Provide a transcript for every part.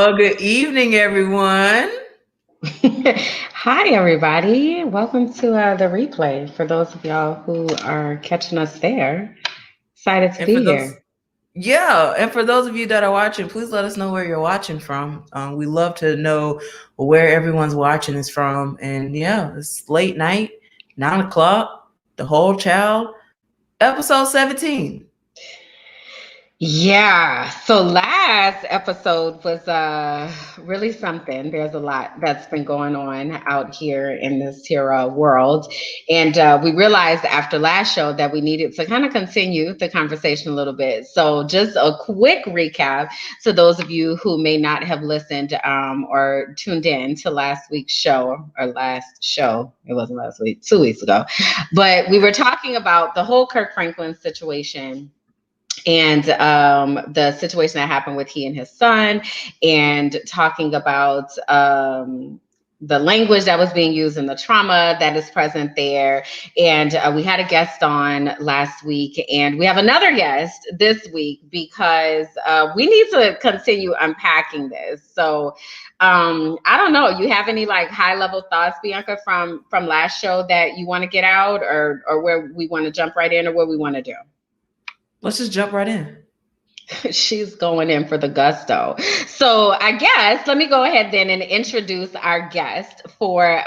Well, good evening, everyone. Hi, everybody. Welcome to the replay. For those of y'all who are catching us there, excited to And for be those, here. yeah, and for those of you that are watching, please let us know where you're watching from. We love to know where everyone's watching is from. And yeah, it's late night, 9 o'clock, the whole child, episode 17. Yeah. So last episode was really something. There's a lot that's been going on out here in this here world. And we realized after last show that we needed to kind of continue the conversation a little bit. So just a quick recap to those of you who may not have listened or tuned in to last week's show or last show. It wasn't last week, 2 weeks ago. But we were talking about the whole Kirk Franklin situation and the situation that happened with he and his son, and talking about the language that was being used and the trauma that is present there. And we had a guest on last week, and we have another guest this week because we need to continue unpacking this. So I don't know. You have any like high level thoughts, Bianca, from last show that you want to get out, or where we want to jump right in, or what we want to do? Let's just jump right in. She's going in for the gusto. So I guess let me go ahead then and introduce our guest for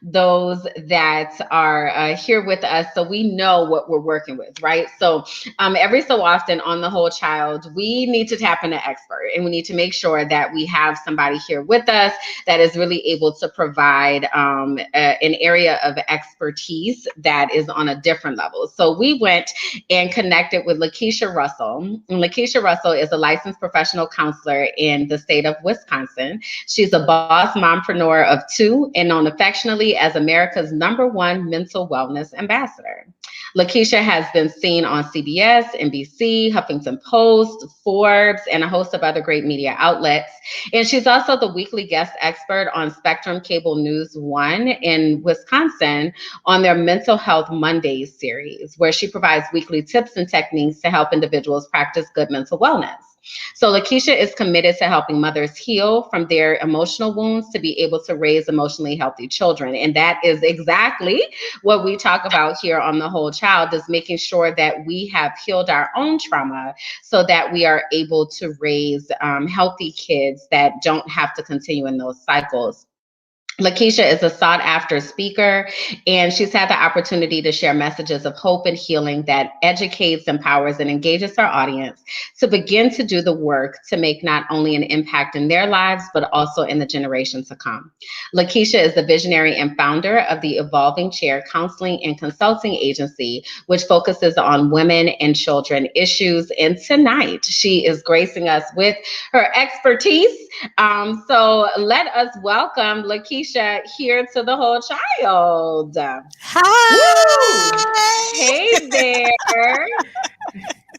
those that are here with us, so we know what we're working with, right? So every so often on the whole child, we need to tap into expert, and we need to make sure that we have somebody here with us that is really able to provide an area of expertise that is on a different level. So we went and connected with Lakeisha Russell. And Lakeisha Russell is a licensed professional counselor in the state of Wisconsin. She's a boss mompreneur of two and known affectionately as America's #1 mental wellness ambassador. Lakeisha has been seen on CBS, NBC, Huffington Post, Forbes, and a host of other great media outlets. And she's also the weekly guest expert on Spectrum Cable News 1 in Wisconsin on their Mental Health Mondays series, where she provides weekly tips and techniques to help individuals practice good mental wellness. So Lakeisha is committed to helping mothers heal from their emotional wounds to be able to raise emotionally healthy children. And that is exactly what we talk about here on The Whole Child, is making sure that we have healed our own trauma so that we are able to raise healthy kids that don't have to continue in those cycles. Lakeisha is a sought after speaker, and she's had the opportunity to share messages of hope and healing that educates, empowers, and engages her audience to begin to do the work to make not only an impact in their lives, but also in the generations to come. Lakeisha is the visionary and founder of the Evolving Chair Counseling and Consulting Agency, which focuses on women and children issues. And tonight, she is gracing us with her expertise. So let us welcome Lakeisha here to The Whole Child. Woo! Hey Hi. there.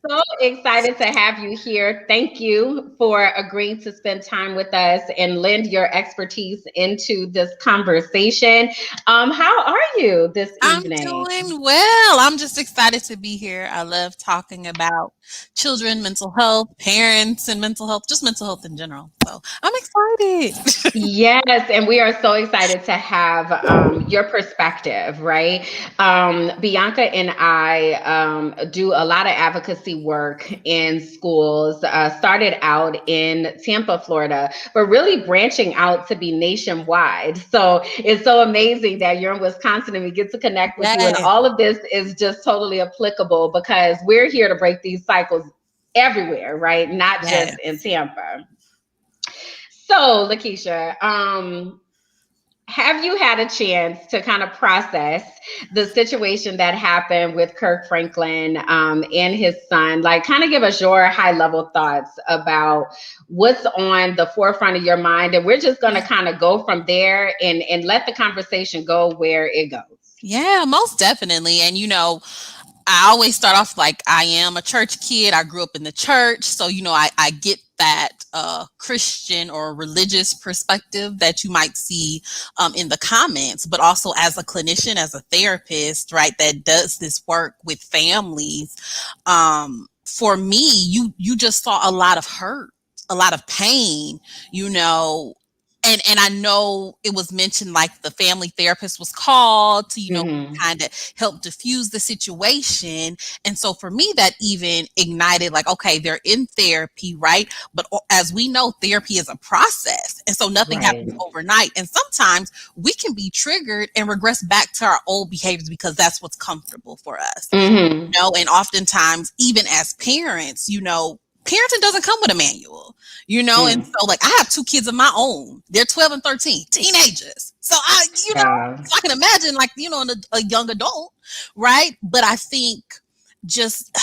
So excited to have you here. Thank you for agreeing to spend time with us and lend your expertise into this conversation. How are you this I'm evening? doing well. I'm just excited to be here. I love talking about children, mental health, parents, and mental health, just mental health in general. So I'm excited. Yes, and we are so excited to have your perspective, right? Bianca and I do a lot of advocacy work in schools. Started out in Tampa, Florida, but really branching out to be nationwide. So it's so amazing that you're in Wisconsin and we get to connect with you. And Yes, all of this is just totally applicable because we're here to break these cycles everywhere, right? Not just in yes. Tampa. So, Lakeisha, have you had a chance to kind of process the situation that happened with Kirk Franklin and his son? Like, kind of give us your high level thoughts about what's on the forefront of your mind. And we're just going to kind of go from there and let the conversation go where it goes. Yeah, most definitely. And I always start off like I am a church kid. I grew up in the church. So, I get that Christian or religious perspective that you might see in the comments, but also as a clinician, as a therapist, right, that does this work with families. For me, you just saw a lot of hurt. a lot of pain, you know, and I know it was mentioned like the family therapist was called to, you know, kind of help diffuse the situation. And so for me, that even ignited like, okay, they're in therapy, right? But as we know, therapy is a process. And so nothing happens overnight. And sometimes we can be triggered and regress back to our old behaviors because that's what's comfortable for us. You know, and oftentimes, even as parents, you know, parenting doesn't come with a manual, you know, and so like I have 2 kids of my own. They're 12 and 13, teenagers. So you know, so I can imagine like, you know, a young adult, right? But I think just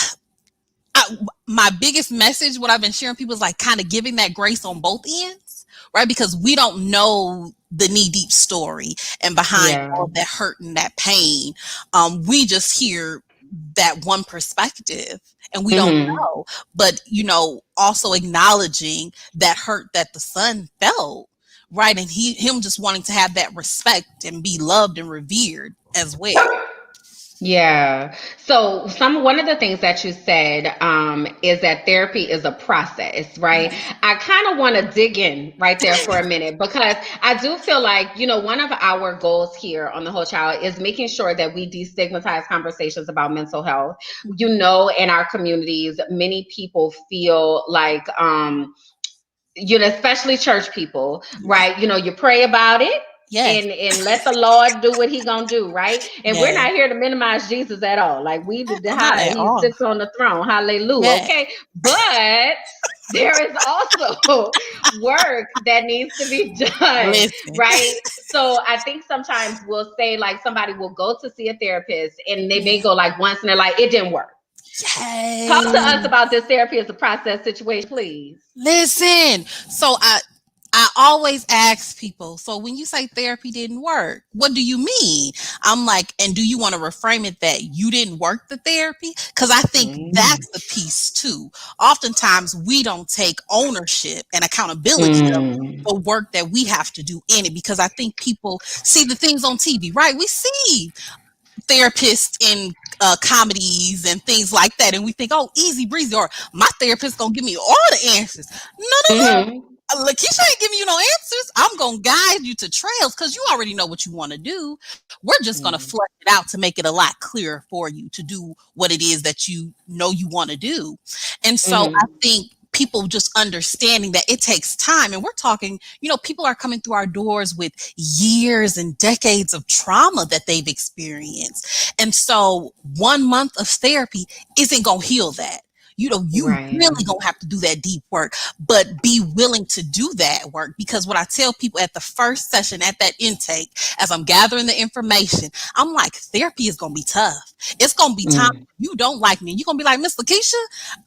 my biggest message, what I've been sharing people is like kind of giving that grace on both ends, right? Because we don't know the knee-deep story and behind all that hurt and that pain. We just hear that one perspective and we don't know, but you know, also acknowledging that hurt that the son felt, right? And him just wanting to have that respect and be loved and revered as well. Yeah. So one of the things that you said is that therapy is a process, right? I kind of want to dig in right there for a minute because I do feel like, you know, one of our goals here on The Whole Child is making sure that we destigmatize conversations about mental health. You know, in our communities, many people feel like, you know, especially church people, right? You know, you pray about it. Yes. And let the Lord do what he gonna do, right? And we're not here to minimize Jesus at all. Like he sits on the throne. Hallelujah. Yes. Okay. But there is also work that needs to be done. Listen. Right. So I think sometimes we'll say like somebody will go to see a therapist and they may go like once and they're like, it didn't work. Yes. Talk to us about this therapy as a process situation, please. Listen. So I always ask people, so when you say therapy didn't work, what do you mean? I'm like, and do you want to reframe it that you didn't work the therapy? Because I think that's the piece too. Oftentimes we don't take ownership and accountability of the work that we have to do in it, because I think people see the things on TV, right? We see therapists in comedies and things like that, and we think, oh, easy breezy, or my therapist gonna give me all the answers. No. Lakeisha ain't giving you no answers. I'm gonna guide you to trails because you already know what you want to do. We're just gonna flesh it out to make it a lot clearer for you to do what it is that you know you want to do. And so I think people just understanding that it takes time, and we're talking, you know, people are coming through our doors with years and decades of trauma that they've experienced. And so 1 month of therapy isn't gonna heal that. You know, you really gonna have to do that deep work, but be willing to do that work. Because what I tell people at the first session, at that intake, as I'm gathering the information, I'm like, therapy is gonna be tough. It's gonna be time you don't like me. You're gonna be like, Miss Lakeisha,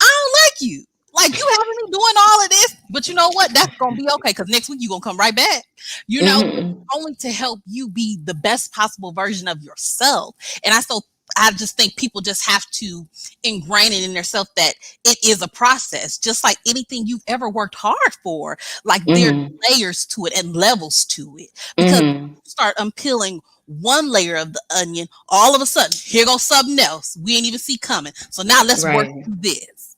I don't like you. Like, you having me doing all of this, but you know what? That's gonna be okay, because next week you're gonna come right back. You know, only to help you be the best possible version of yourself. And I just think people just have to ingrain it in themselves that it is a process, just like anything you've ever worked hard for. Like there are layers to it and levels to it, because you start unpeeling one layer of the onion, all of a sudden, here goes something else we ain't even see coming. So now let's work through this.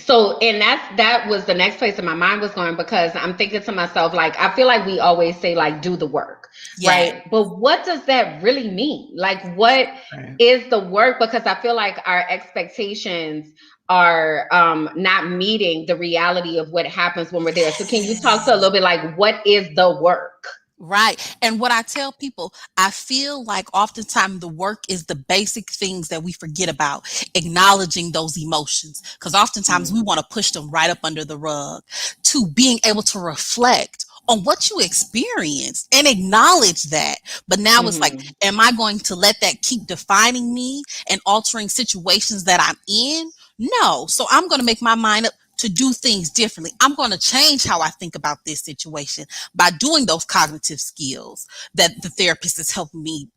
So, and that was the next place that my mind was going, because I'm thinking to myself, like, I feel like we always say like, do the work, right? But what does that really mean? Like, what is the work? Because I feel like our expectations are not meeting the reality of what happens when we're there. So can you talk to a little bit like, what is the work? Right. And what I tell people, I feel like oftentimes the work is the basic things that we forget about, acknowledging those emotions, because oftentimes we want to push them right up under the rug, to being able to reflect on what you experienced and acknowledge that. But now it's like, am I going to let that keep defining me and altering situations that I'm in? No. So I'm going to make my mind up to do things differently. I'm going to change how I think about this situation by doing those cognitive skills that the therapist is helping me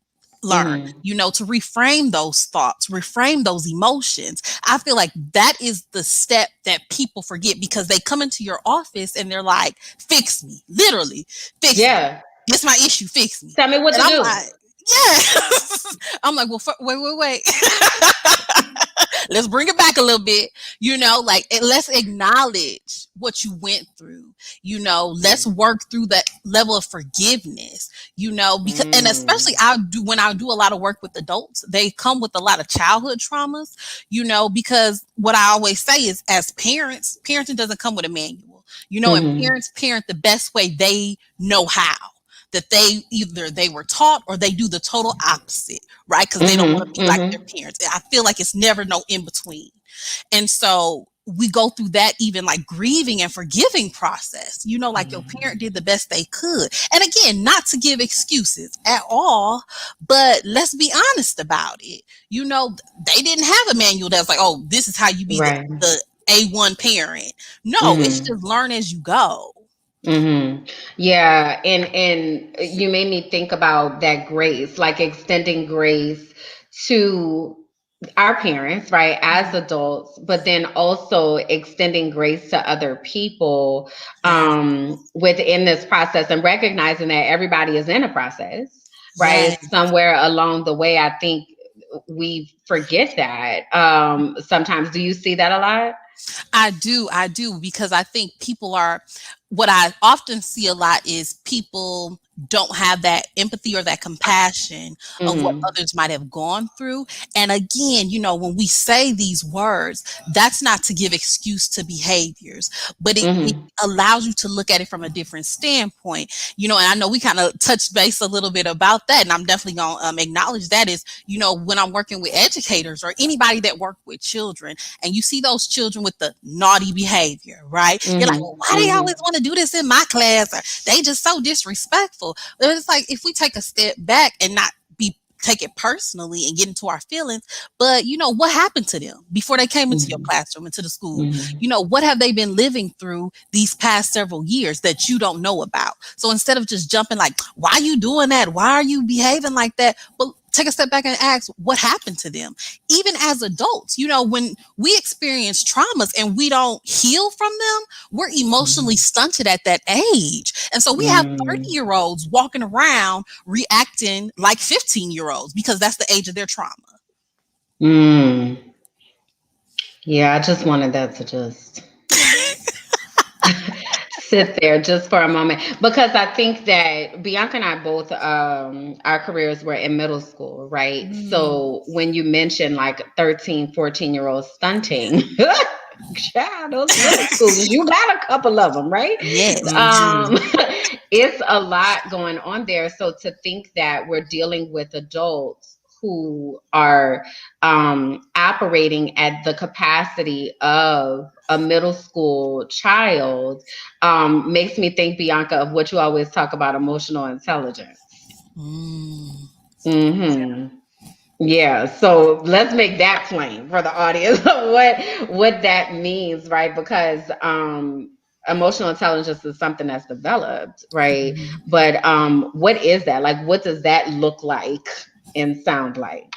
learn, you know, to reframe those thoughts, reframe those emotions. I feel like that is the step that people forget, because they come into your office and they're like, fix me, literally fix me. It's my issue, fix me. Tell me what to do. Like, Yes. I'm like, well, wait. Let's bring it back a little bit, like let's acknowledge what you went through, let's work through that level of forgiveness, because, and especially when I do a lot of work with adults, they come with a lot of childhood traumas, because what I always say is, as parents, parenting doesn't come with a manual, and parents parent the best way they know how. That they were taught or they do the total opposite, right? Because they don't want to be like their parents. I feel like it's never no in between. And so we go through that even like grieving and forgiving process, like your parent did the best they could. And again, not to give excuses at all, but let's be honest about it. They didn't have a manual that's like, oh, this is how you be the A1 parent. No, it's just learn as you go. Yeah, and you made me think about that grace, like extending grace to our parents, right, as adults, but then also extending grace to other people within this process, and recognizing that everybody is in a process, right? Yes. Somewhere along the way, I think we forget that. Sometimes, do you see that a lot? I do, because I think what I often see a lot is people don't have that empathy or that compassion of what others might have gone through. And again, when we say these words, that's not to give excuse to behaviors, but it allows you to look at it from a different standpoint, and I know we kind of touched base a little bit about that, and I'm definitely going to acknowledge that is, when I'm working with educators or anybody that work with children, and you see those children with the naughty behavior, right? You're like, well, why do they always want to do this in my class? Or they just so disrespectful. But it's like, if we take a step back and not take it personally and get into our feelings, but what happened to them before they came into your classroom, into the school? What have they been living through these past several years that you don't know about? So instead of just jumping like, why are you doing that? Why are you behaving like that? But take a step back and ask, what happened to them? Even as adults, when we experience traumas and we don't heal from them, we're emotionally stunted at that age. And so we have 30-year-olds walking around reacting like 15-year-olds because that's the age of their trauma. Yeah, I just wanted that to just sit there just for a moment, because I think that Bianca and I both, our careers were in middle school, right? So when you mention like 13, 14-year-olds stunting, child, those middle schoolers, you got a couple of them, right? Yes. It's a lot going on there. So to think that we're dealing with adults who are operating at the capacity of a middle school child makes me think, Bianca, of what you always talk about, emotional intelligence. Yeah, so let's make that plain for the audience what that means, right? Because emotional intelligence is something that's developed, right? But what is that? Like, what does that look like and sound like?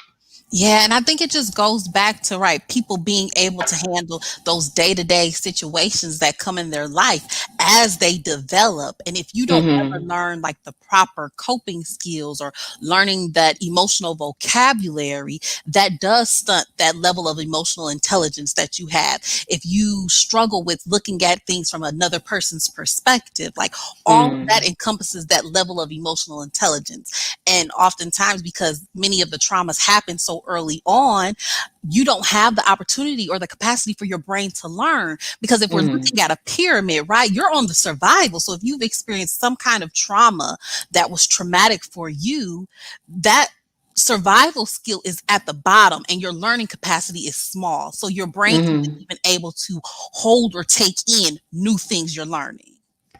Yeah, and I think it just goes back to, right, people being able to handle those day-to-day situations that come in their life as they develop. And if you don't ever learn like the proper coping skills or learning that emotional vocabulary, that does stunt that level of emotional intelligence that you have. If you struggle with looking at things from another person's perspective, like all of that encompasses that level of emotional intelligence. And oftentimes, because many of the traumas happen so early on, you don't have the opportunity or the capacity for your brain to learn. Because if we're looking at a pyramid, right, you're on the survival. So if you've experienced some kind of trauma that was traumatic for you, that survival skill is at the bottom and your learning capacity is small. So your brain isn't even able to hold or take in new things you're learning.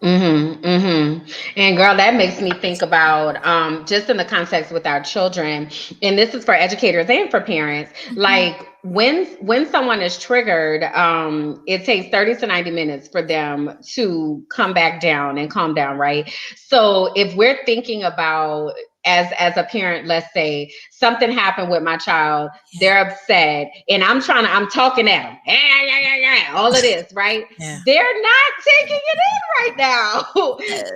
And girl, that makes me think about just in the context with our children, and this is for educators and for parents. Like when someone is triggered, it takes 30 to 90 minutes for them to come back down and calm down, right? So if we're thinking about as a parent, let's say something happened with my child, they're upset, and I'm talking at them, all of this, right? Yeah. They're not taking it in right now.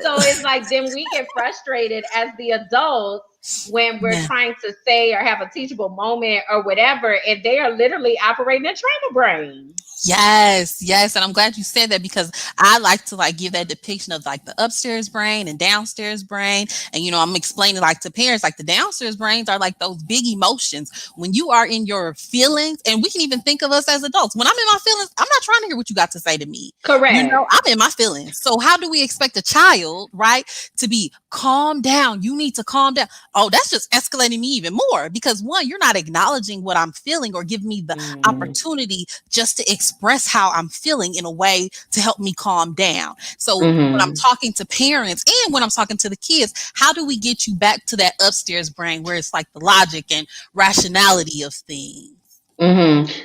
So it's like, then we get frustrated as the adults when we're trying to say or have a teachable moment or whatever, and they are literally operating a trauma brain. Yes, yes, and I'm glad you said that, because I like to like give that depiction of like the upstairs brain and downstairs brain, and I'm explaining like to parents, like the downstairs brains are like those big emotions when you are in your feelings, and we can even think of us as adults. When I'm in my feelings, I'm not trying to hear what you got to say to me. Correct. I'm in my feelings. So how do we expect a child, right, to be calm down? You need to calm down. Oh, that's just escalating me even more, because one, you're not acknowledging what I'm feeling or giving me the opportunity just to express how I'm feeling in a way to help me calm down. So when I'm talking to parents and when I'm talking to the kids, how do we get you back to that upstairs brain where it's like the logic and rationality of things?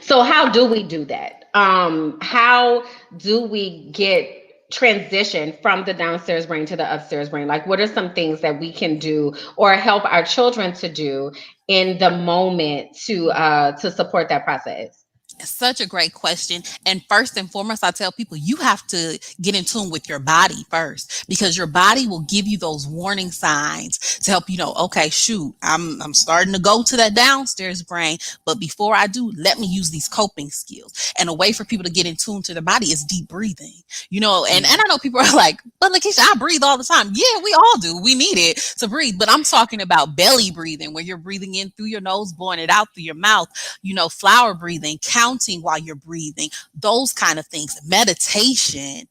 So how do we do that? How do we get transition from the downstairs brain to the upstairs brain? Like, what are some things that we can do or help our children to do in the moment to support that process? Such a great question. And first and foremost, I tell people you have to get in tune with your body first, because your body will give you those warning signs to help you know, okay, shoot, I'm starting to go to that downstairs brain. But before I do, let me use these coping skills. And a way for people to get in tune to their body is deep breathing. And I know people are like, but Lakeisha, I breathe all the time. Yeah, we all do. We need it to breathe. But I'm talking about belly breathing, where you're breathing in through your nose, blowing it out through your mouth, flower breathing, counting while you're breathing, those kind of things, meditation,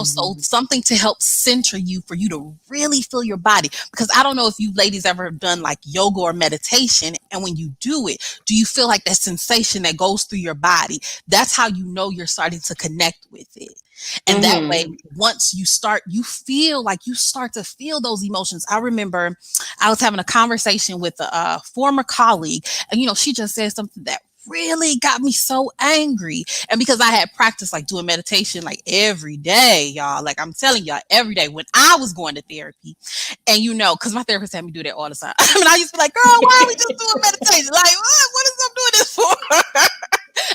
so something to help center you, for you to really feel your body. Because I don't know if you ladies ever done like yoga or meditation, and when you do it, do you feel like that sensation that goes through your body? That's how you know you're starting to connect with it. And that way, once you start, you start to feel those emotions. I remember I was having a conversation with a former colleague, and she just said something that really got me so angry. And because I had practiced like doing meditation like every day, y'all, like I'm telling y'all, every day when I was going to therapy, and because my therapist had me do that all the time. I mean, I used to be like, girl, why are we just doing meditation? Like, what is I'm doing this for?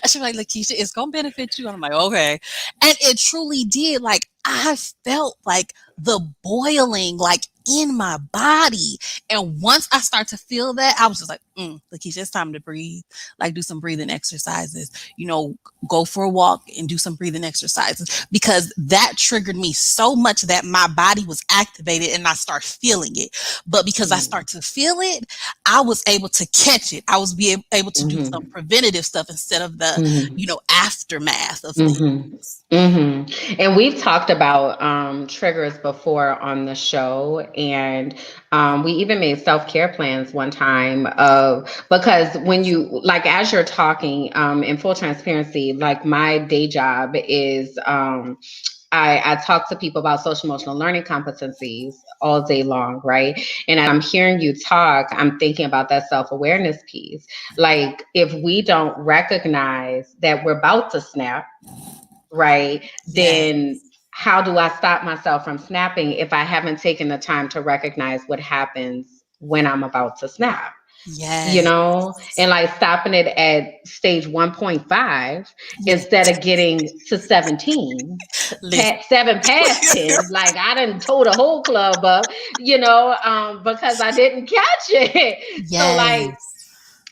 And she's like, Lakeisha, it's gonna benefit you. And I'm like, okay. And it truly did. Like, I felt like the boiling like in my body. And once I start to feel that, I was just like, Lakeisha, it's time to breathe. Like, do some breathing exercises, go for a walk and do some breathing exercises, because that triggered me so much that my body was activated and I start feeling it. But because I start to feel it, I was able to catch it. I was able to do some preventative stuff instead of the, aftermath of things. And we've talked about triggers before on the show, and we even made self-care plans one time because when you, like, as you're talking, in full transparency, like my day job is I talk to people about social emotional learning competencies all day long, right? And as I'm hearing you talk, I'm thinking about that self-awareness piece. Like, if we don't recognize that we're about to snap, right, then how do I stop myself from snapping if I haven't taken the time to recognize what happens when I'm about to snap? And like stopping it at stage 1.5 instead of getting to 17, 7 past 10. Like, I done tore the whole club up, because I didn't catch it. So like,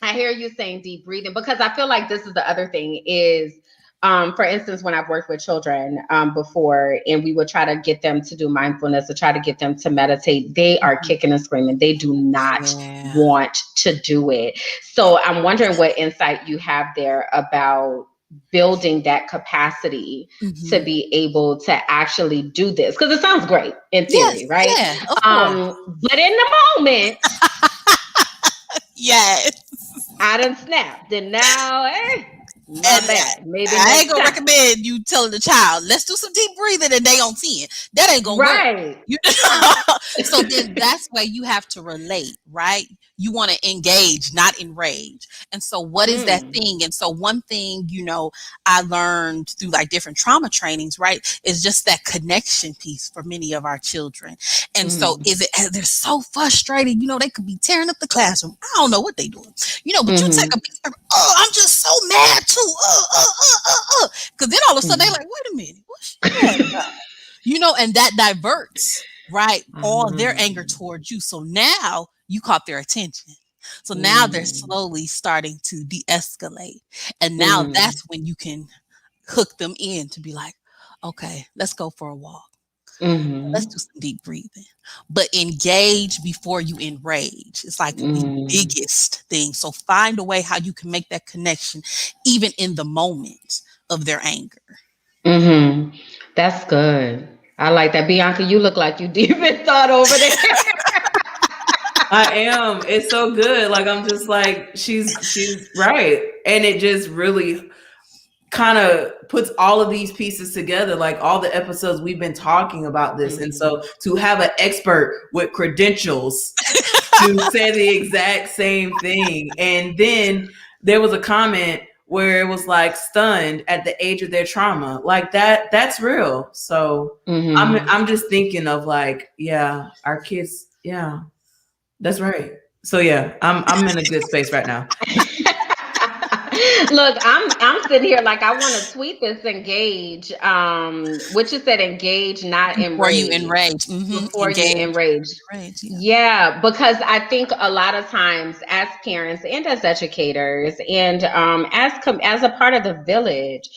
I hear you saying deep breathing, because I feel like this is the other thing is, for instance, when I've worked with children before, and we would try to get them to do mindfulness, or try to get them to meditate, they are kicking and screaming. They do not want to do it. So I'm wondering what insight you have there about building that capacity to be able to actually do this. Because it sounds great in theory, right? Yeah, of course. But in the moment, yes. I done snapped. And now, My And bad. Maybe I ain't next gonna time. recommend you telling the child, let's do some deep breathing and they on 10. That ain't gonna work. Right. You know? So then that's where you have to relate, right? You want to engage, not enrage. And so what is that Mm. thing? And so one thing, I learned through like different trauma trainings, right, is just that connection piece for many of our children. And so Mm. they're so frustrated, they could be tearing up the classroom. I don't know what they doing, but you take Mm-hmm. a piece of, oh, I'm just so mad too. Because then all of a sudden they're Mm-hmm. like, wait a minute, what's she mad about? And that diverts, right, all their anger towards you. So now you caught their attention. So now they're Mm. slowly starting to de-escalate. And now Mm. that's when you can hook them in to be like, okay, let's go for a walk. Let's Mm. do some deep breathing. But engage before you enrage. It's like the Mm. biggest thing. So find a way how you can make that connection even in the moment of their anger. Mm-hmm. That's good. I like that. Bianca, you look like you deep in thought over there. I am. It's so good. Like I'm just like she's right, and it just really kind of puts all of these pieces together, like all the episodes we've been talking about this. And so to have an expert with credentials to say the exact same thing. And then there was a comment where it was like stunned at the age of their trauma. Like that's real. So I'm just thinking of like, yeah, our kids, yeah, that's right. So yeah, I'm in a good space right now. Look, I'm sitting here like I want to tweet this engage. What you said, engage, not Before you enrage. enrage. Before you Engage. enrage. Enrage, yeah. Yeah, because I think a lot of times as parents and as educators and as a part of the village,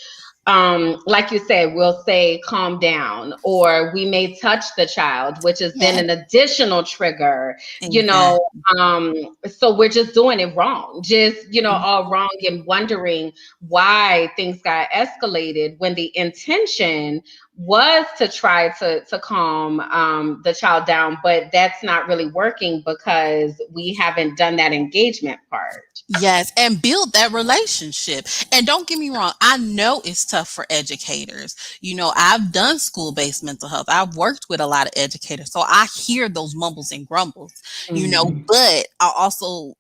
like you said, we'll say calm down, or we may touch the child, which is then Yeah, an additional trigger, you know. exactly. Um, so we're just doing it wrong, just, all wrong, and wondering why things got escalated when the intention was to try to calm the child down, but that's not really working because we haven't done that engagement part. Yes, and build that relationship. And don't get me wrong, I know it's tough for educators. I've done school-based mental health. I've worked with a lot of educators. So I hear those mumbles and grumbles, Mhm. but I also,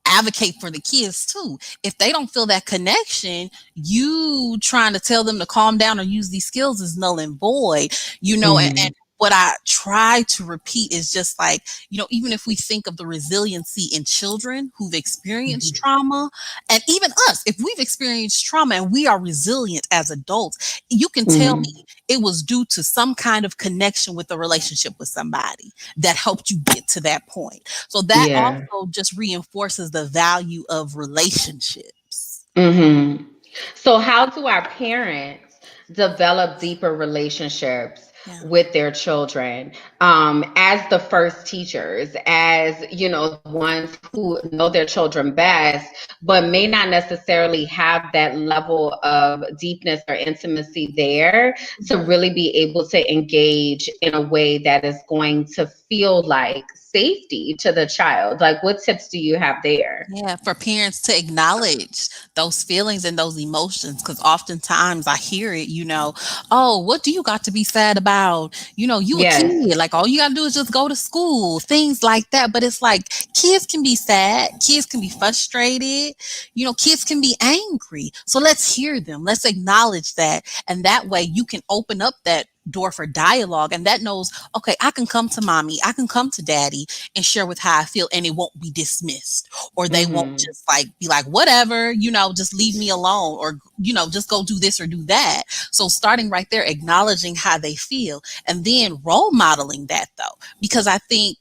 advocate for the kids too. If they don't feel that connection, you trying to tell them to calm down or use these skills is null and void, and Mhm. what I try to repeat is just like, even if we think of the resiliency in children who've experienced Mhm. trauma, and even us, if we've experienced trauma and we are resilient as adults, you can tell me Mhm. it was due to some kind of connection with a relationship with somebody that helped you get to that point. So that Yeah. also just reinforces the value of relationships. Mhm. So, how do our parents develop deeper relationships Yeah. with their children, as the first teachers, as the ones who know their children best, but may not necessarily have that level of deepness or intimacy there to really be able to engage in a way that is going to feel like safety to the child? Like, what tips do you have there? Yeah, for parents to acknowledge those feelings and those emotions, because oftentimes I hear it, oh, what do you got to be sad about? You a Yes. kid, like all you got to do is just go to school, things like that. But it's like kids can be sad, kids can be frustrated, kids can be angry. So let's hear them, let's acknowledge that. And that way you can open up that door for dialogue, and that knows, okay, I can come to mommy, I can come to daddy and share with how I feel, and it won't be dismissed, or they won't Mm-hmm. just like be like, whatever, just leave me alone, or just go do this or do that. So starting right there, acknowledging how they feel, and then role modeling that, though, because I think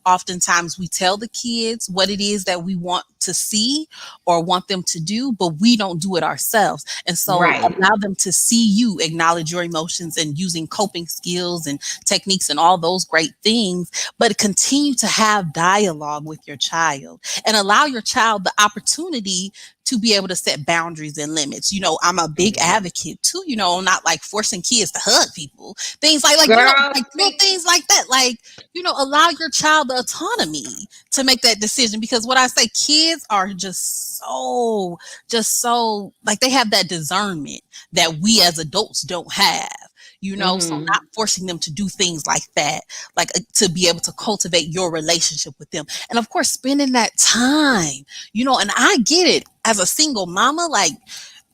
oftentimes we tell the kids what it is that we want to see or want them to do, but we don't do it ourselves. And so Right. allow them to see you acknowledge your emotions and using coping skills and techniques and all those great things, but continue to have dialogue with your child and allow your child the opportunity to be able to set boundaries and limits. I'm a big advocate too, not like forcing kids to hug people, things like Girl, like little things like that. Like, allow your child the autonomy to make that decision, because what I say, kids are just so like, they have that discernment that we as adults don't have. So not forcing them to do things like that, like to be able to cultivate your relationship with them. And of course, spending that time, and I get it as a single mama, like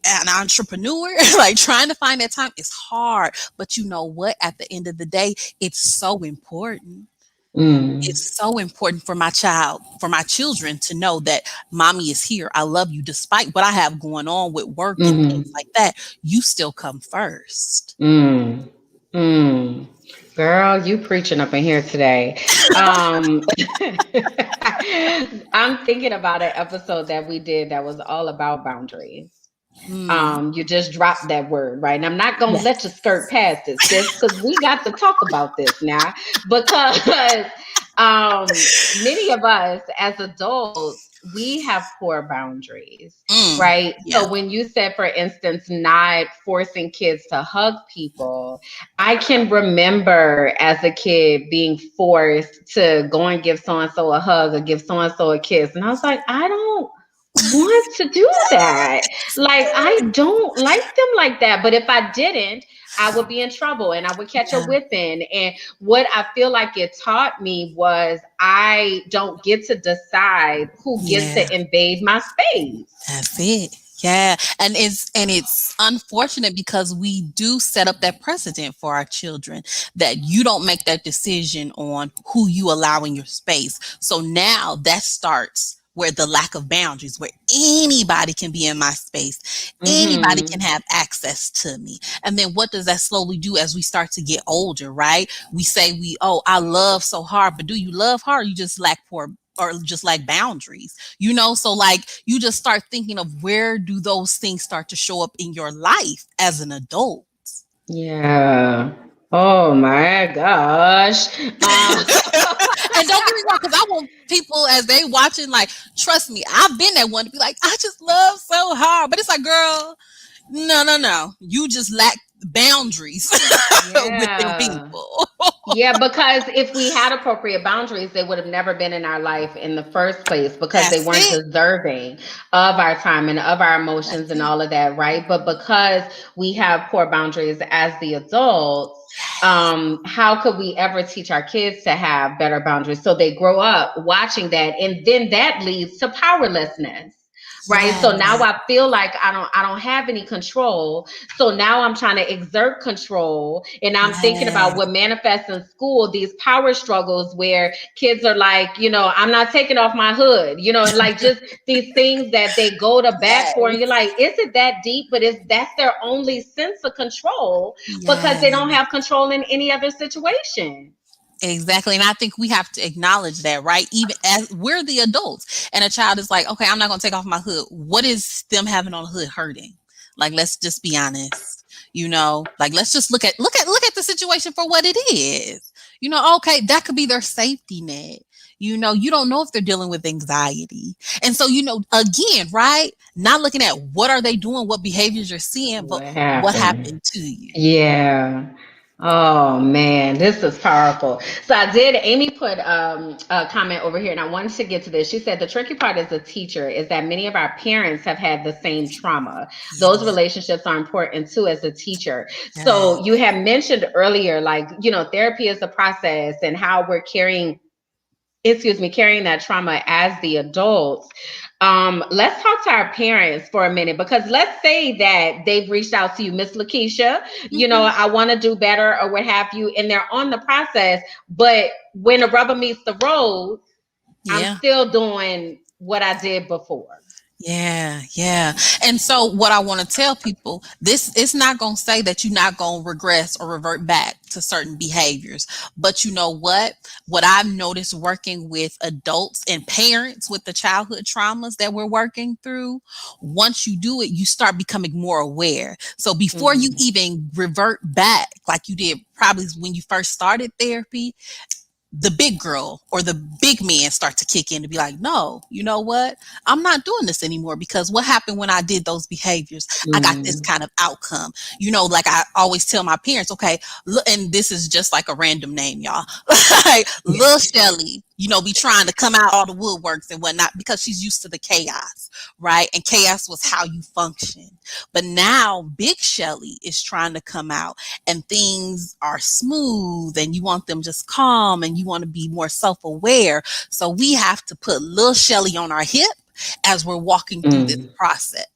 an entrepreneur, like trying to find that time is hard. But you know what? At the end of the day, it's so important. It's so important for my children to know that mommy is here. I love you despite what I have going on with work and things like that. You still come first. Girl, you preaching up in here today. I'm thinking about an episode that we did that was all about boundaries. You just dropped that word, right? And I'm not gonna let you skirt past this, sis, because we got to talk about this now. Because many of us as adults, we have poor boundaries, right? Yeah. So when you said, for instance, not forcing kids to hug people, I can remember as a kid being forced to go and give so-and-so a hug or give so-and-so a kiss. And I was like, I don't want to do that. Like, I don't like them like that. But if I didn't, I would be in trouble and I would catch a whipping. And what I feel like it taught me was I don't get to decide who gets to invade my space. That's it. Yeah. And it's unfortunate, because we do set up that precedent for our children that you don't make that decision on who you allow in your space. So now that starts where the lack of boundaries, where anybody can be in my space, anybody can have access to me. And then what does that slowly do as we start to get older, right? We say I love so hard, but do you love hard? Or you just lack boundaries, so like you just start thinking of where do those things start to show up in your life as an adult. Yeah. Oh my gosh. And don't get me wrong, because I want people, as they watching, like, trust me, I've been that one to be like, I just love so hard. But it's like, girl, no. You just lack boundaries with them people. Yeah, because if we had appropriate boundaries, they would have never been in our life in the first place, because they weren't deserving of our time and of our emotions and all of that, right? But because we have poor boundaries as the adults, how could we ever teach our kids to have better boundaries? So they grow up watching that, and then that leads to powerlessness. Right. So now I feel like I don't have any control. So now I'm trying to exert control. And I'm thinking about what manifests in school, these power struggles where kids are like, I'm not taking off my hood, like just these things that they go to bat for. And you're like, is it that deep? But that's their only sense of control, because they don't have control in any other situation. Exactly. And I think we have to acknowledge that, right? Even as we're the adults, and a child is like, okay, I'm not going to take off my hood. What is them having on the hood hurting? Like, let's just be honest, like, let's just look at the situation for what it is. Okay, that could be their safety net. You don't know if they're dealing with anxiety. And so, again, right? Not looking at what are they doing, what behaviors you're seeing, but what happened to you. Yeah. Oh man, this is powerful. So Amy put a comment over here, and I wanted to get to this. She said the tricky part as a teacher is that many of our parents have had the same trauma. Those relationships are important too as a teacher. So you had mentioned earlier, like, therapy is a process, and how we're carrying that trauma as the adults. Let's talk to our parents for a minute, because let's say that they've reached out to you, Miss Lakeisha, I want to do better or what have you, and they're on the process, but when the rubber meets the road, I'm still doing what I did before. Yeah. And so what I want to tell people, it's not going to say that you're not going to regress or revert back to certain behaviors. But you know what I've noticed working with adults and parents with the childhood traumas that we're working through, once you do it, you start becoming more aware. So before you even revert back, like you did probably when you first started therapy, the big girl or the big man start to kick in to be like, no, you know what? I'm not doing this anymore, because what happened when I did those behaviors? I got this kind of outcome. Like I always tell my parents, okay, look, and this is just like a random name, y'all. Like Lil Shelly, be trying to come out all the woodworks and whatnot because she's used to the chaos, right? And chaos was how you function. But now Big Shelly is trying to come out and things are smooth and you want them just calm and you want to be more self-aware. So we have to put Lil Shelly on our hip as we're walking through this process.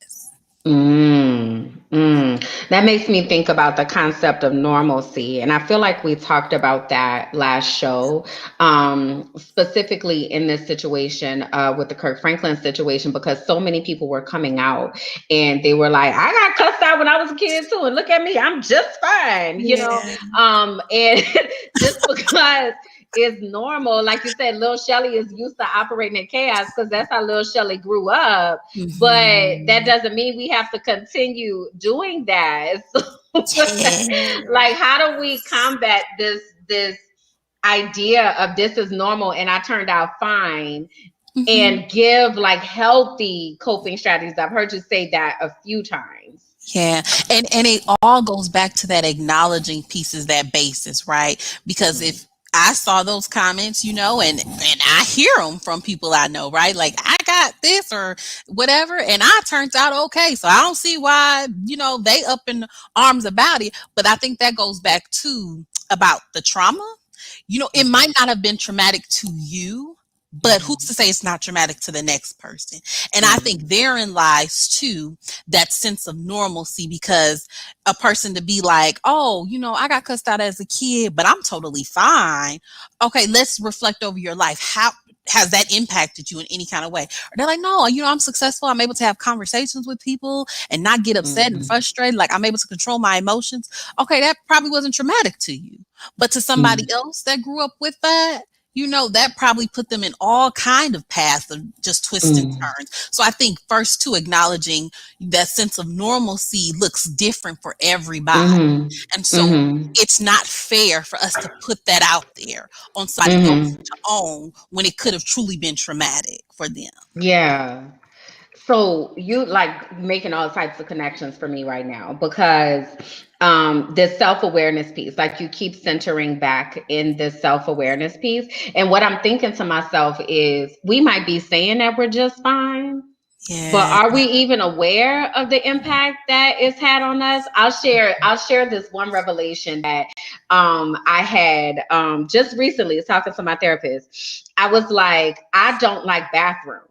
That makes me think about the concept of normalcy. And I feel like we talked about that last show, specifically in this situation with the Kirk Franklin situation, because so many people were coming out and they were like, I got cussed out when I was a kid too. And look at me, I'm just fine, and just because is normal. Like you said, Lil Shelly is used to operating in chaos because that's how Lil Shelly grew up. But that doesn't mean we have to continue doing that. Like, how do we combat this idea of this is normal and I turned out fine, and give like healthy coping strategies? I've heard you say that a few times. Yeah. And it all goes back to that acknowledging pieces, that basis, right? Because if I saw those comments, and I hear them from people I know, right? Like, I got this or whatever, and I turned out okay. So I don't see why, they up in arms about it. But I think that goes back to about the trauma. It might not have been traumatic to you, but who's to say it's not traumatic to the next person? And I think therein lies too that sense of normalcy, because a person to be like, oh, I got cussed out as a kid, but I'm totally fine. Okay, let's reflect over your life. How has that impacted you in any kind of way? Or they're like, no, I'm successful. I'm able to have conversations with people and not get upset and frustrated. Like, I'm able to control my emotions. Okay, that probably wasn't traumatic to you, but to somebody else that grew up with that, that probably put them in all kind of paths of just twists and turns. So I think first too, acknowledging that sense of normalcy looks different for everybody. And so it's not fair for us to put that out there on somebody else to own when it could have truly been traumatic for them. Yeah. So you like making all types of connections for me right now, because this self-awareness piece, like you keep centering back in this self-awareness piece. And what I'm thinking to myself is, we might be saying that we're just fine, but are we even aware of the impact that it's had on us? I'll share this one revelation that I had just recently talking to my therapist. I was like, I don't like bathrooms.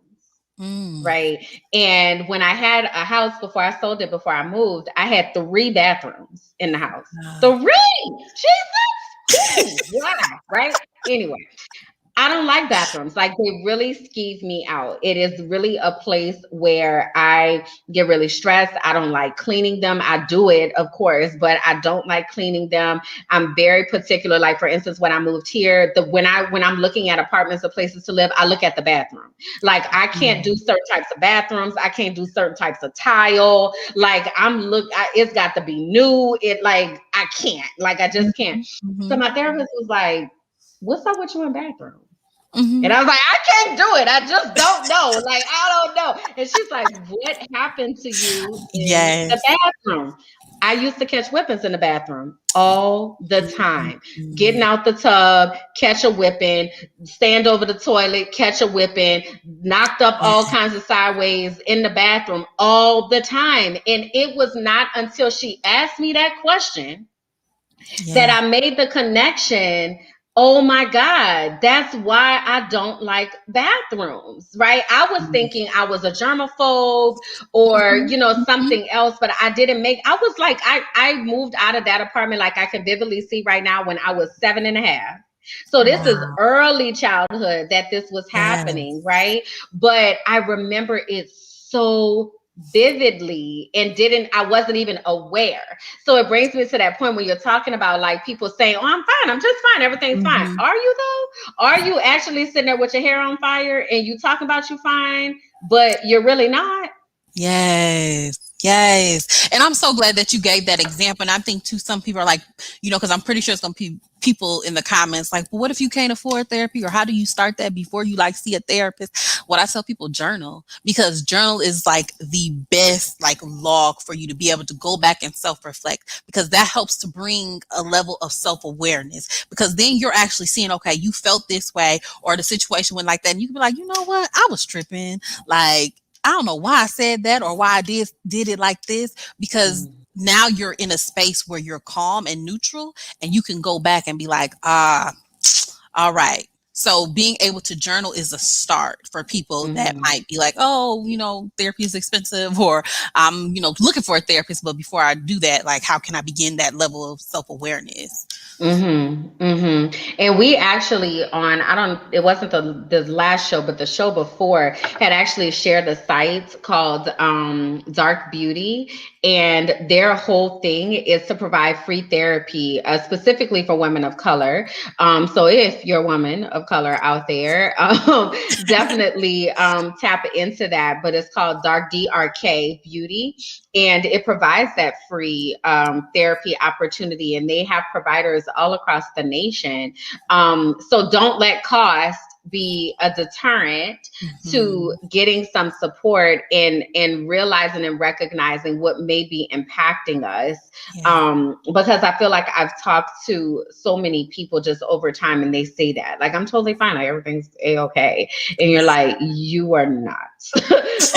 Right. And when I had a house before I sold it, before I moved, I had 3 bathrooms in the house. 3! Jesus! Yeah. Right. Anyway, I don't like bathrooms. Like, they really skeeve me out. It is really a place where I get really stressed. I don't like cleaning them. I do it, of course, but I don't like cleaning them. I'm very particular. Like, for instance, when I moved here, when I'm looking at apartments or places to live, I look at the bathroom. Like, I can't do certain types of bathrooms. I can't do certain types of tile. Like, it's got to be new. I can't. Like, I just can't. So my therapist was like, what's up with you in bathrooms? And I was like, I can't do it. I just don't know. Like, I don't know. And she's like, what happened to you in the bathroom? I used to catch whippings in the bathroom all the time. Getting out the tub, catch a whipping, stand over the toilet, catch a whipping, knocked up all kinds of sideways in the bathroom all the time. And it was not until she asked me that question that I made the connection. Oh my God, that's why I don't like bathrooms, right? I was thinking I was a germaphobe or, something else, but I was like, I moved out of that apartment, like I can vividly see right now, when I was 7.5. So this is early childhood that this was happening, right? But I remember it so vividly and I wasn't even aware. So it brings me to that point when you're talking about like people saying, oh, I'm fine, I'm just fine, everything's fine. Are you though? Are you actually sitting there with your hair on fire and you talking about you fine, but you're really not? Yes. Yes. And I'm so glad that you gave that example. And I think too, some people are like, because I'm pretty sure it's going to be people in the comments like, well, what if you can't afford therapy, or how do you start that before you like see a therapist? What I tell people, journal, because journal is like the best like log for you to be able to go back and self-reflect, because that helps to bring a level of self-awareness, because then you're actually seeing, okay, you felt this way, or the situation went like that, and you can be like, you know what, I was tripping, like I don't know why I said that or why I did it like this, because now you're in a space where you're calm and neutral, and you can go back and be like, all right. So being able to journal is a start for people that might be like, oh, therapy is expensive, or I'm, looking for a therapist. But before I do that, like, how can I begin that level of self-awareness? And we actually it wasn't the last show, but the show before had actually shared a site called Dark Beauty, and their whole thing is to provide free therapy specifically for women of color. So if you're a woman of color out there, definitely tap into that. But it's called DRK Beauty, and it provides that free therapy opportunity, and they have providers all across the nation. So don't let cost be a deterrent to getting some support and realizing and recognizing what may be impacting us. Because I feel like I've talked to so many people just over time, and they say that, like, I'm totally fine, like everything's a-okay. And you're like, you are not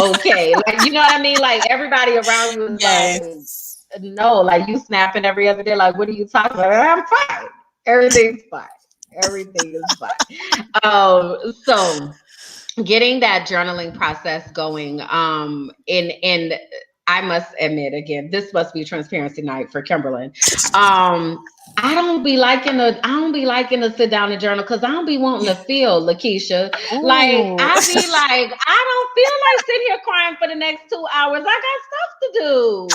okay. Like, you know what I mean? Like, everybody around you is like, no, like, you snapping every other day. Like, what are you talking about? I'm fine. Everything's fine. Everything is fine. So getting that journaling process going, and I must admit, again, this must be transparency night for Kimberlyn. I don't be liking to sit down and journal, because I don't be wanting to feel, Lakeisha. Like, I be like, I don't feel like sitting here crying for the next 2 hours. I got stuff to do.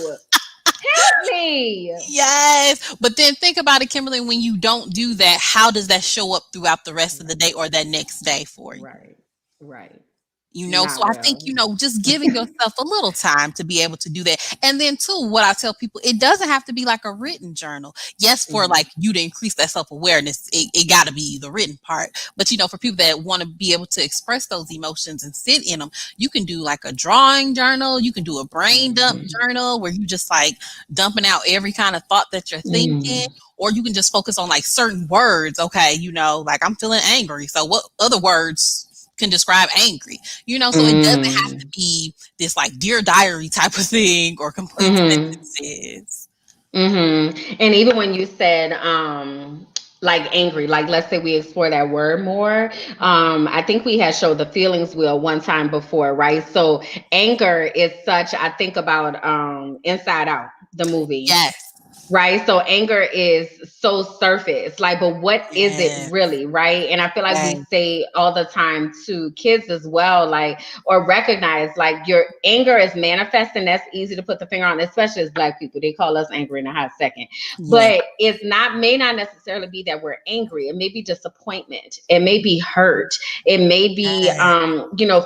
Help me. Yes. But then think about it, Kimberly, when you don't do that, how does that show up throughout the rest of the day or that next day for you? Right. So I think, just giving yourself a little time to be able to do that. And then too, what I tell people, it doesn't have to be like a written journal. Yes, for like you to increase that self-awareness, it got to be the written part. But, for people that want to be able to express those emotions and sit in them, you can do like a drawing journal. You can do a brain dump journal where you just like dumping out every kind of thought that you're thinking. Or you can just focus on like certain words. Okay, like I'm feeling angry. So what other words can describe angry, so it doesn't have to be this like Dear Diary type of thing or complete sentences. And even when you said like angry, like, let's say we explore that word more, I think we had showed the feelings wheel one time before, right? So anger is such, I think about Inside Out, the movie. Yes. Right. So anger is so surface, like, but what is it really? Right. And I feel like we say all the time to kids as well, like, or recognize like your anger is manifesting. That's easy to put the finger on, especially as Black people. They call us angry in a hot second, but it's may not necessarily be that we're angry. It may be disappointment. It may be hurt. It may be,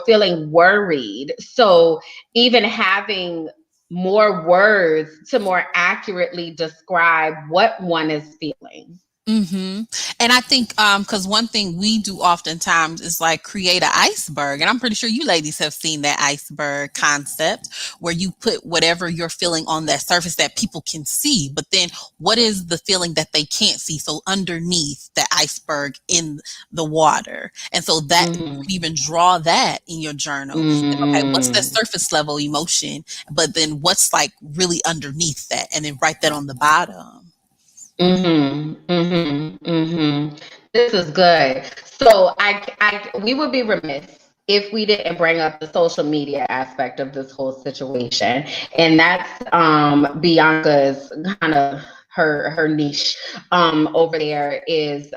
feeling worried. So even having more words to more accurately describe what one is feeling. And I think because one thing we do oftentimes is like create an iceberg, and I'm pretty sure you ladies have seen that iceberg concept where you put whatever you're feeling on that surface that people can see, but then what is the feeling that they can't see? So underneath the iceberg in the water, and so that you can even draw that in your journal. Okay, what's that surface level emotion, but then what's like really underneath that, and then write that on the bottom. This is good. So we would be remiss if we didn't bring up the social media aspect of this whole situation, and that's Bianca's kind of her niche over there is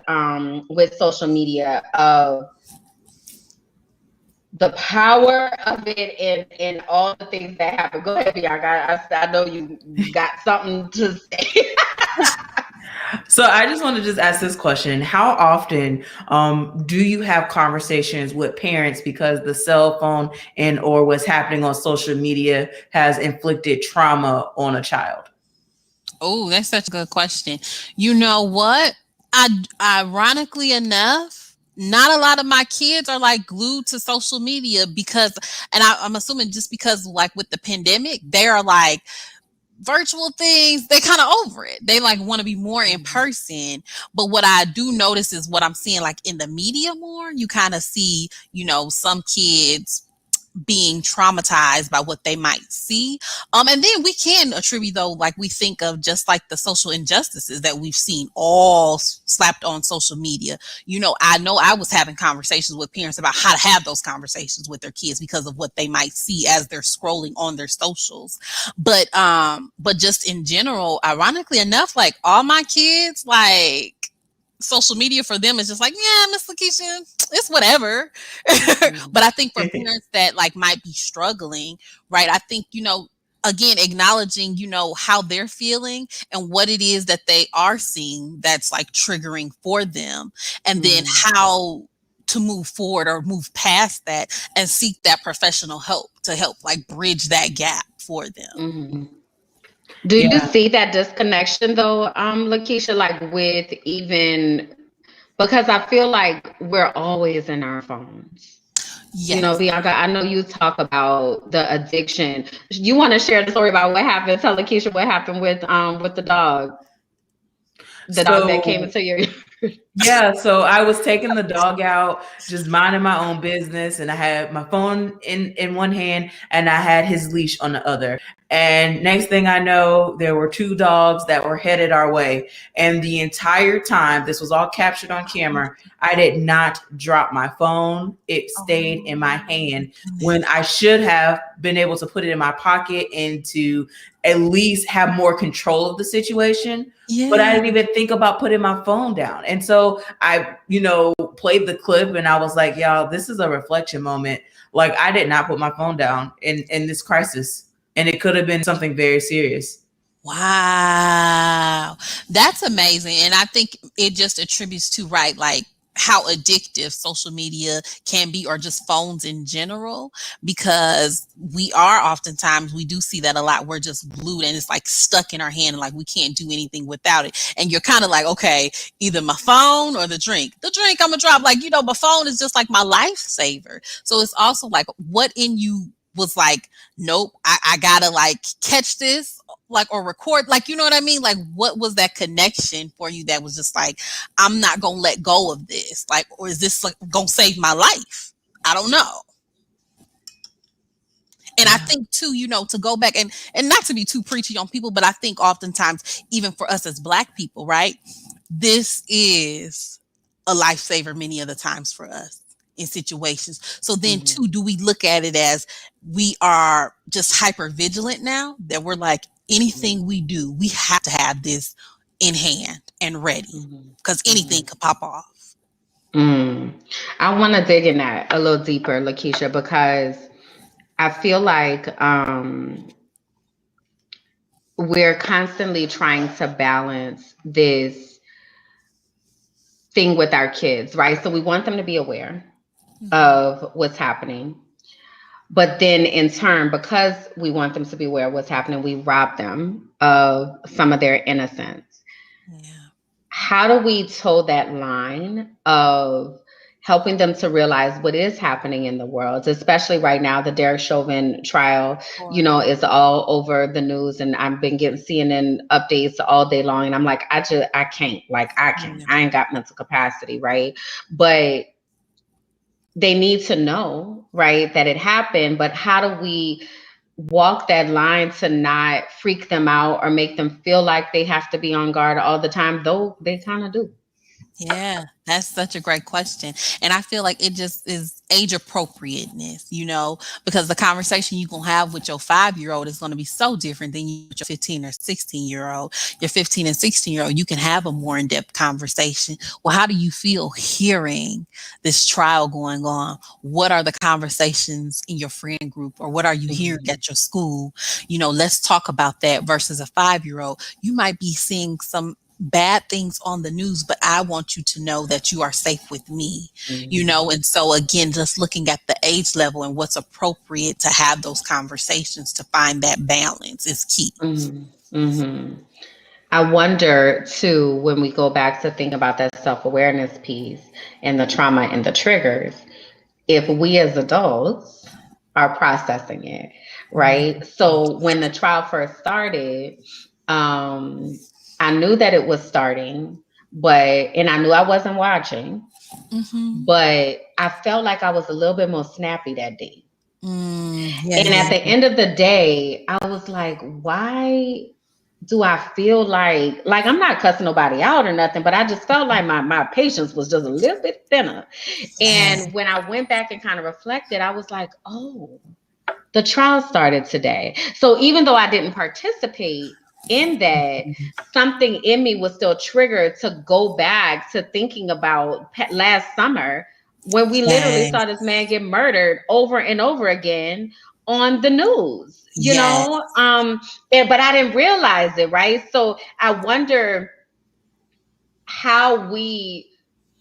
with social media of the power of it and all the things that happen. Go ahead, Bianca. I know you got something to say. So I just want to just ask this question. How often do you have conversations with parents because the cell phone and or what's happening on social media has inflicted trauma on a child? Oh, that's such a good question. You know what? I ironically enough, not a lot of my kids are like glued to social media because, and I'm assuming just because like with the pandemic, they are like virtual things, they kind of over it. They like want to be more in person. But what I do notice is what I'm seeing like in the media more. You kind of see, some kids being traumatized by what they might see. And then we can attribute though, like we think of just like the social injustices that we've seen all slapped on social media. I know I was having conversations with parents about how to have those conversations with their kids because of what they might see as they're scrolling on their socials. But just in general, ironically enough, like all my kids, like social media for them is just like, yeah, Miss Lakeisha, it's whatever. But I think for parents that like might be struggling, right? I think, again, acknowledging, how they're feeling and what it is that they are seeing that's like triggering for them. And then how to move forward or move past that and seek that professional help to help like bridge that gap for them. Do you see that disconnection though, Lakeisha, like with even, because I feel like we're always in our phones. Yes. Bianca, I know you talk about the addiction. You want to share the story about what happened? Tell Lakeisha what happened with the dog. The dog that came into your Yeah, so I was taking the dog out, just minding my own business, and I had my phone in one hand and I had his leash on the other. And next thing I know, there were two dogs that were headed our way. And the entire time, this was all captured on camera, I did not drop my phone. It stayed in my hand when I should have been able to put it in my pocket and to at least have more control of the situation. Yeah. But I didn't even think about putting my phone down. And so I, played the clip and I was like, y'all, this is a reflection moment. Like I did not put my phone down in this crisis. And it could have been something very serious. Wow. That's amazing. And I think it just attributes to, right, like how addictive social media can be, or just phones in general, because we do see that a lot. We're just glued and it's like stuck in our hand and like we can't do anything without it. And you're kind of like, okay, either my phone or the drink. The drink I'm gonna drop, like, my phone is just like my lifesaver. So it's also like what in you was like, nope, I gotta like catch this, like, or record, like, you know what I mean? Like, what was that connection for you that was just like, I'm not gonna let go of this, like, or is this like gonna save my life? I don't know. And I think too, to go back and not to be too preachy on people, but I think oftentimes, even for us as Black people, right, this is a lifesaver many of the times for us in situations. So then too, do we look at it as we are just hyper vigilant now, that we're like, anything we do, we have to have this in hand and ready because anything could pop off. I want to dig in that a little deeper, Lakeisha, because I feel like we're constantly trying to balance this thing with our kids, right? So we want them to be aware of what's happening. But then in turn, because we want them to be aware of what's happening, we rob them of some of their innocence. Yeah. How do we toe that line of helping them to realize what is happening in the world, especially right now? The Derek Chauvin trial, is all over the news, and I've been getting CNN updates all day long. And I'm like, I can't, I ain't got mental capacity, right? But they need to know, right, that it happened. But how do we walk that line to not freak them out or make them feel like they have to be on guard all the time, though they kind of do? Yeah, that's such a great question. And I feel like it just is age appropriateness, because the conversation you're going to have with your 5-year-old is going to be so different than you with your 15 or 16-year-old. Your 15 and 16-year-old, you can have a more in-depth conversation. Well, how do you feel hearing this trial going on? What are the conversations in your friend group, or what are you hearing at your school? Let's talk about that versus a 5-year-old. You might be seeing some bad things on the news, but I want you to know that you are safe with me, you know? And so again, just looking at the age level and what's appropriate to have those conversations to find that balance is key. I wonder too, when we go back to think about that self-awareness piece and the trauma and the triggers, if we as adults are processing it, right? So when the trial first started, I knew that it was starting, and I knew I wasn't watching, but I felt like I was a little bit more snappy that day. And at the end of the day, I was like, why do I feel like I'm not cussing nobody out or nothing, but I just felt like my patience was just a little bit thinner. And when I went back and kind of reflected, I was like, oh, the trial started today. So even though I didn't participate in that, something in me was still triggered to go back to thinking about last summer when we literally saw this man get murdered over and over again on the news, you know? But I didn't realize it, right? So I wonder how we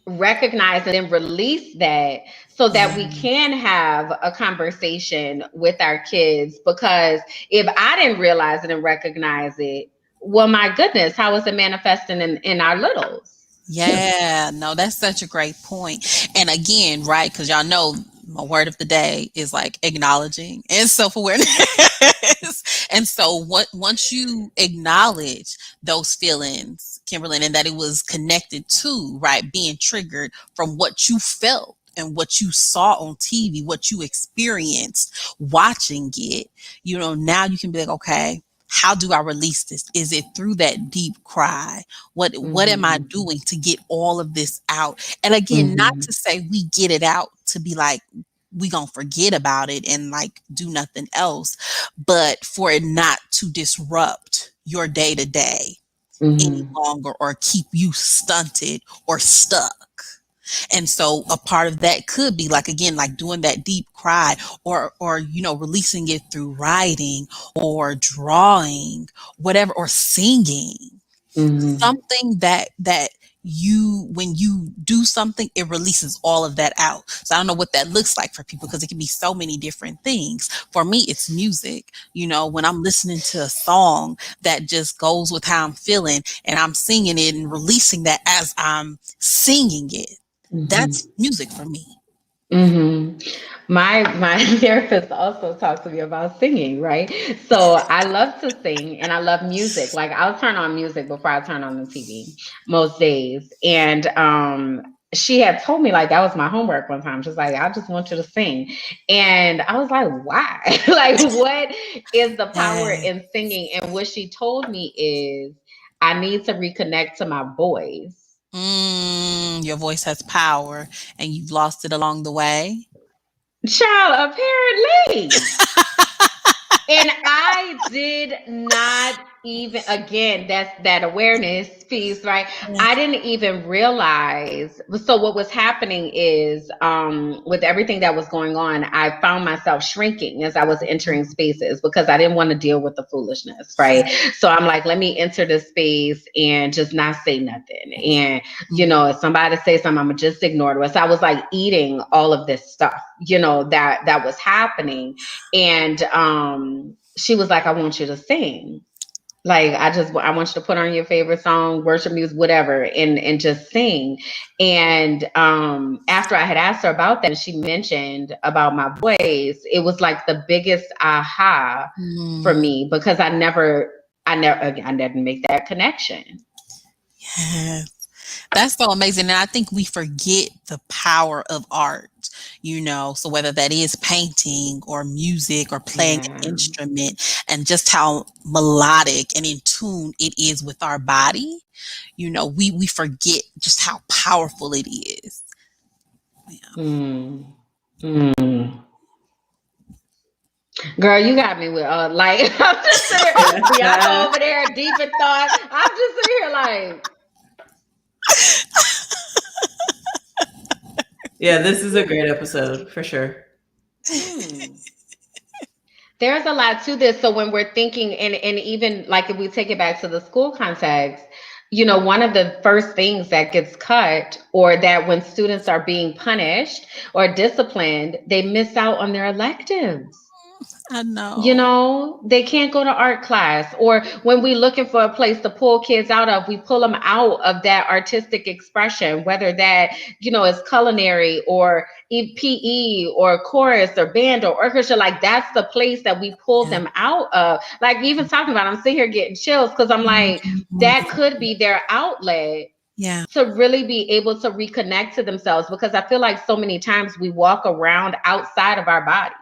recognize and then release that so that we can have a conversation with our kids. Because if I didn't realize it and recognize it, well, my goodness, how is it manifesting in our littles? Yeah, no, that's such a great point. And again, right, because y'all know my word of the day is like acknowledging and self-awareness. And so once you acknowledge those feelings, Kimberly, and that it was connected to, right, being triggered from what you felt and what you saw on TV, what you experienced watching it, you know, now you can be like, okay, how do I release this? Is it through that deep cry? What am I doing to get all of this out? And again, not to say we get it out to be like, we gonna forget about it and like do nothing else, but for it not to disrupt your day to day any longer or keep you stunted or stuck. And so a part of that could be like, again, like doing that deep cry or, you know, releasing it through writing or drawing, whatever, or singing, something that you, when you do something, it releases all of that out. So I don't know what that looks like for people because it can be so many different things. For me, it's music. You know, when I'm listening to a song that just goes with how I'm feeling and I'm singing it and releasing that as I'm singing it, that's music for me. My therapist also talks to me about singing, right? So I love to sing and I love music. Like I'll turn on music before I turn on the TV most days. And she had told me like that was my homework one time. She's like, I just want you to sing. And I was like, why? Like, what is the power in singing? And what she told me is I need to reconnect to my voice. Your voice has power and you've lost it along the way. Child, apparently. And I did not even, again, that's that awareness piece, right? I didn't even realize. So what was happening is with everything that was going on, I found myself shrinking as I was entering spaces because I didn't want to deal with the foolishness, right? So I'm like, let me enter this space and just not say nothing. And, you know, if somebody say something, I'm gonna just ignore it. So I was like eating all of this stuff, you know, that was happening. And she was like, I want you to sing. Like, I want you to put on your favorite song, worship music, whatever, and just sing. And after I had asked her about that, and she mentioned about my voice, it was like the biggest aha for me because I didn't make that connection. Yeah. That's so amazing. And I think we forget the power of art, you know, so whether that is painting or music or playing an instrument and just how melodic and in tune it is with our body, you know, we forget just how powerful it is. Yeah. Girl, you got me with like I'm just sitting here, Bianca over there deep in thought. I'm just sitting here like Yeah, this is a great episode for sure. There's a lot to this. So when we're thinking, and even like if we take it back to the school context, one of the first things that gets cut, or that when students are being punished or disciplined, they miss out on their electives. I know. They can't go to art class, or when we're looking for a place to pull kids out of, we pull them out of that artistic expression, whether that, is culinary or PE or chorus or band or orchestra. Like, that's the place that we pull them out of. Like, even talking about, I'm sitting here getting chills because I'm like, that could be their outlet. Yeah. To really be able to reconnect to themselves, because I feel like so many times we walk around outside of our bodies.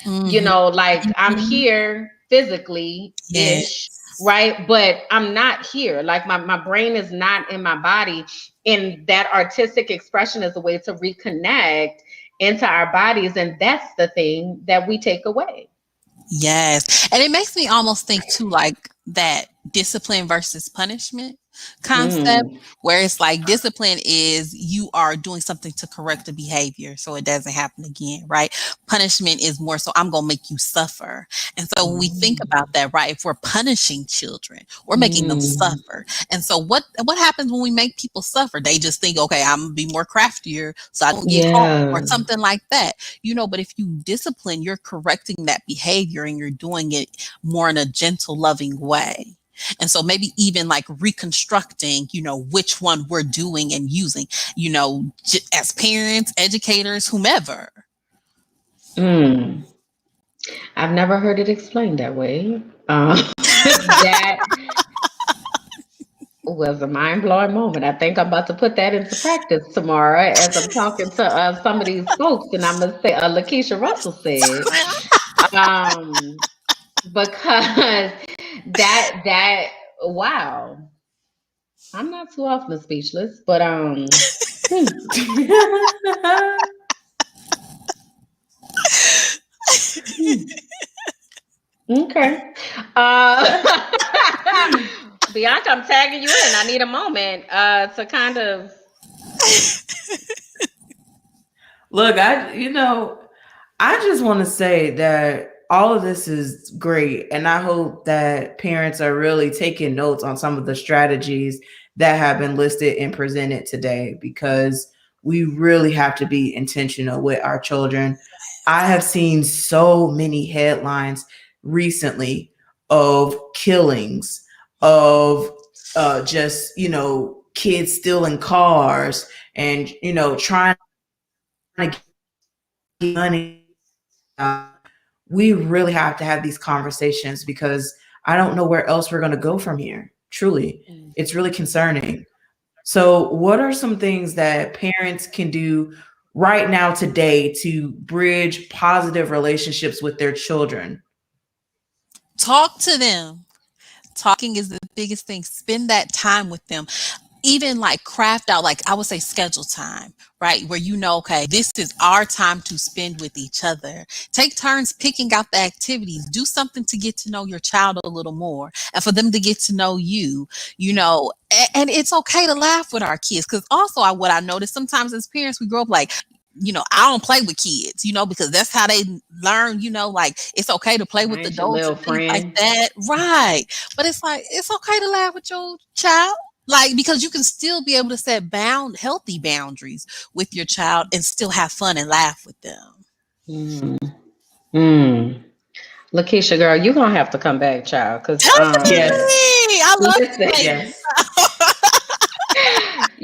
Like, I'm here physically ish, right? But I'm not here. Like, my brain is not in my body. And that artistic expression is a way to reconnect into our bodies. And that's the thing that we take away. Yes. And it makes me almost think too, like that discipline versus punishment concept, where it's like discipline is you are doing something to correct a behavior so it doesn't happen again, right? Punishment is more so I'm going to make you suffer. And so when we think about that, right, if we're punishing children, we're making them suffer. And so what happens when we make people suffer? They just think, okay, I'm going to be more craftier so I don't get caught or something like that. But if you discipline, you're correcting that behavior and you're doing it more in a gentle, loving way. And so maybe even like reconstructing, which one we're doing and using, as parents, educators, whomever. I've never heard it explained that way. That was a mind-blowing moment. I think I'm about to put that into practice tomorrow as I'm talking to some of these folks, and I'm gonna say, Lakeisha Russell said, because that wow, I'm not too often speechless, but okay. Bianca, I'm tagging you in. I need a moment to kind of look. I just want to say that all of this is great, and I hope that parents are really taking notes on some of the strategies that have been listed and presented today, because we really have to be intentional with our children. I have seen so many headlines recently of killings, of just kids stealing cars and trying to get money. We really have to have these conversations, because I don't know where else we're going to go from here. Truly, it's really concerning. So, what are some things that parents can do right now today to bridge positive relationships with their children? Talk to them. Talking is the biggest thing. Spend that time with them. Even like craft out, like I would say schedule time, right? Where okay, this is our time to spend with each other. Take turns picking out the activities. Do something to get to know your child a little more and for them to get to know you, and it's okay to laugh with our kids. Because also what I noticed sometimes as parents, we grow up like, I don't play with kids, because that's how they learn, like it's okay to play with adults and things like that. Right. But it's like, it's okay to laugh with your child. Like, because you can still be able to set healthy boundaries with your child and still have fun and laugh with them. Lakeisha, girl, you're gonna have to come back, child. Because Yes. I love it.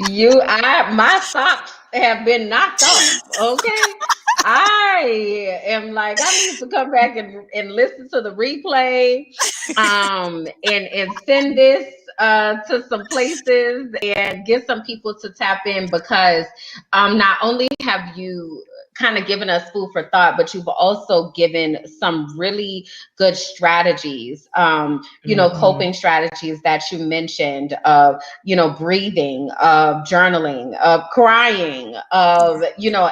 Yes. My socks have been knocked off. Okay. I am like, I need to come back and listen to the replay, and send this to some places and get some people to tap in, because not only have you kind of given us food for thought, but you've also given some really good strategies, coping strategies that you mentioned of, breathing, of journaling, of crying, of,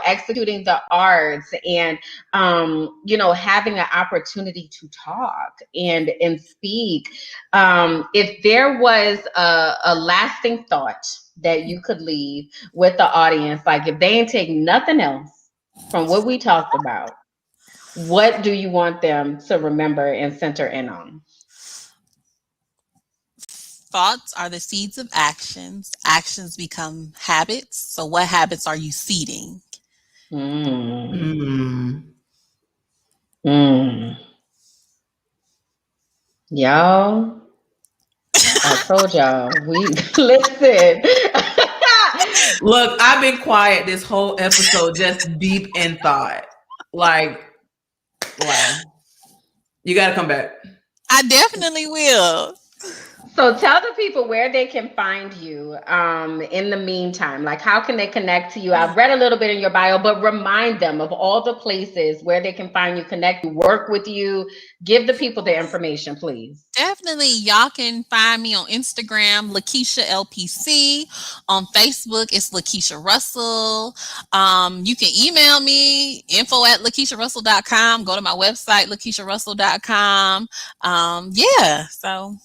executing the arts, and, having an opportunity to talk and speak. If there was a lasting thought that you could leave with the audience, like if they ain't take nothing else from what we talked about, what do you want them to remember and center in on? thoughts are the seeds of actions. Actions become habits. So what habits are you seeding? Y'all, I told y'all, we listen. Look, I've been quiet this whole episode, just deep in thought. Like, wow. You got to come back. I definitely will. So tell the people where they can find you in the meantime. Like, how can they connect to you? I've read a little bit in your bio, but remind them of all the places where they can find you, connect, work with you. Give the people the information, please. Definitely. Y'all can find me on Instagram, Lakeisha LPC. On Facebook, it's Lakeisha Russell. You can email me, info@LakeishaRussell.com. Go to my website, LakeishaRussell.com. Yeah, so...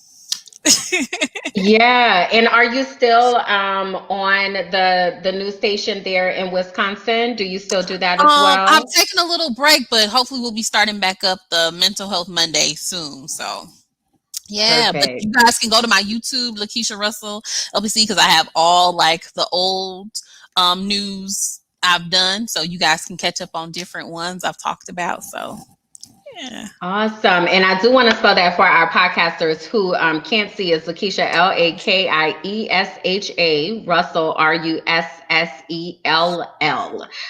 Yeah, and are you still on the news station there in Wisconsin? Do you still do that as well? I've taken a little break, but hopefully we'll be starting back up the Mental Health Monday soon. So yeah, Perfect. But you guys can go to my YouTube, Lakeisha Russell LPC, because I have all like the old news I've done, so you guys can catch up on different ones I've talked about. So. Yeah. Awesome. And I do want to spell that for our podcasters who can't see. It's Lakeisha, Lakeisha, Russell, Russell.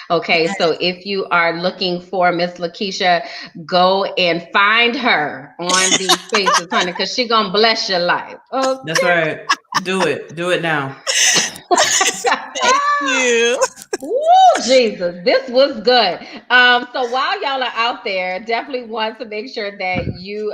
Okay, so if you are looking for Miss Lakeisha, go and find her on these spaces, honey, because she's going to bless your life. Okay? That's right. Do it. Do it now. Thank you. Woo, Jesus, this was good. So while y'all are out there, definitely want to make sure that you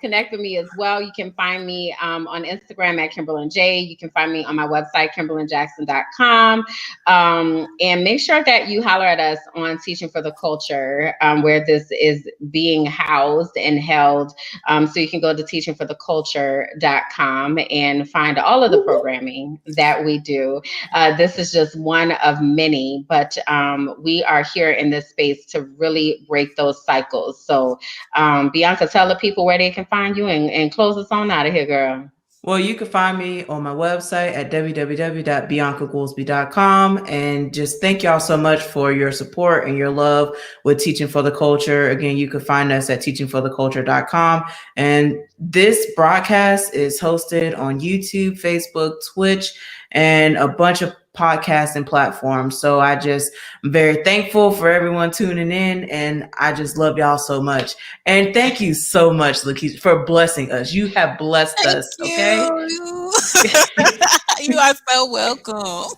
connect with me as well. You can find me on Instagram at Kimberlyn J. You can find me on my website, KimberlynJackson.com. And make sure that you holler at us on Teaching for the Culture, where this is being housed and held. So you can go to teachingfortheculture.com and find all of the programming that we do. This is just one of many, but we are here in this space to really break those cycles. So Bianca, tell the people where they can find you and close us on out of here, girl. Well, you can find me on my website at www.biancagoolsby.com. And just thank y'all so much for your support and your love with Teaching for the Culture. Again, you can find us at teachingfortheculture.com. And this broadcast is hosted on YouTube, Facebook, Twitch, and a bunch of podcasts and platforms. So I'm very thankful for everyone tuning in, and I just love y'all so much. And thank you so much, Lakeisha, for blessing us. You have blessed us. Okay. You are so welcome.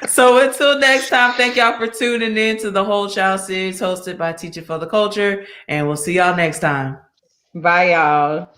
So until next time, thank y'all for tuning in to the Whole Child series hosted by Teaching for the Culture, and we'll see y'all next time. Bye, y'all.